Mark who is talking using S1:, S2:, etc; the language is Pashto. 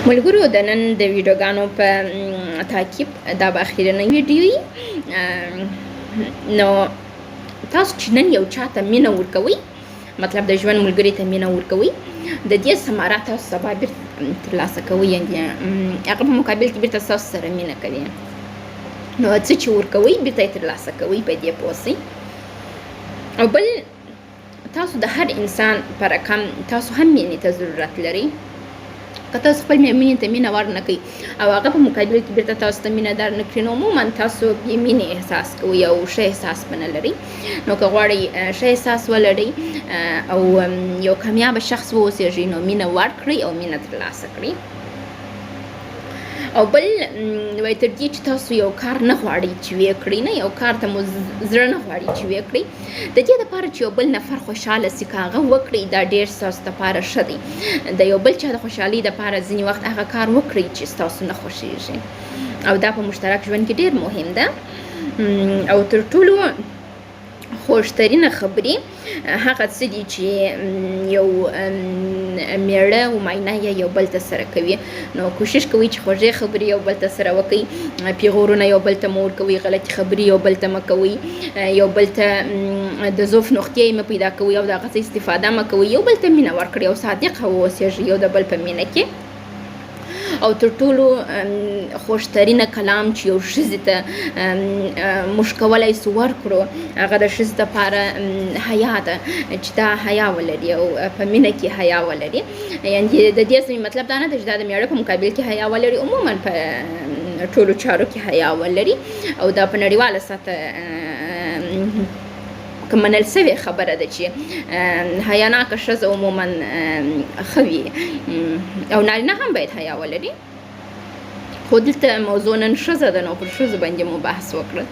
S1: ملګرو د نن د ویډیوګانو په تعقیب دا به اخیرنۍ ویډیو وي. نو تاسو چې نن یو چا ته مینه ورکوئ، مطلب د ژوند ملګري ته مینه ورکوئ، د دې ثمره تاسو سبا بیرته ترلاسه کوئ، یعنې هغه په مقابل کې بیرته ستاسو سره مینه کوي. نو څه چې ورکوئ بیرته یې ترلاسه کوئ، په دې پوه شئ. او بل تاسو د هر انسان په رقم تاسو هم مینې ته ضرورت لرئ. که تاسو خپل مینې ته مینه ور نه کوئ او هغه په مقابل کې بیرته تاسو ته مینه در نه کړي، نو عموما تاسو بې مینې احساس کوئ او ښه احساس به نه لرئ. نو که غواړئ ښه احساس ولرئ او یو کامیابه شخص واوسېږئ، نو مینه ورکړئ او مینه ترلاسه کړئ. او بل وایي تر دې چې تاسو یو کار نه غواړئ چې ویې کړئ، نه یو کار ته مو زړه نه غواړي چې ویې کړئ، د دې دپاره چې یو بل نفر خوشحاله سي، که هغه وکړئ دا ډېر ستاسو دپاره ښه دی. د یو بل چا د خوشحالۍ دپاره ځینې وخت هغه کار وکړئ چې ستاسو نه خوښیږي، او دا په مشترک ژوند کې ډېر مهم ده. او تر ټولو خوږترینه خبرې هغه څه دي چې یو میړه او ماینه یو بل ته سره کوي. نو کوشش کوئ چې خوږې خبرې یو بل ته سره وکړئ، پیغورونه یو بل ته مه ورکوئ، غلطې خبرې یو بل ته مه کوئ، یو بل ته د ضعف نقطې مه پیدا کوئ او د هغه څه استفاده مه کوئ. یو بل ته مینه ورکړئ او صادقه واوسېږئ یو د بل په مینه کې. او تر ټولو خوږترینه کلام چې یو ښځې ته موږ کولی سو ورکړو، هغه د ښځې دپاره حیا ده، چې دا حیا ولري او په مینه کې حیا ولري. یعنې د دې څه مطلب دا نه ده چې دا د میړه په مقابل کې حیا ولري، عموما په ټولو چارو کې حیا ولري. او دا په نړیواله سطحه که منل سوې خبره ده چې حیاناکه ښځه عموما ښه وي، او نارینه هم باید حیا ولري. خو دلته موضوع نن ښځه ده، نو پر ښځو باندې مو بحث وکړه.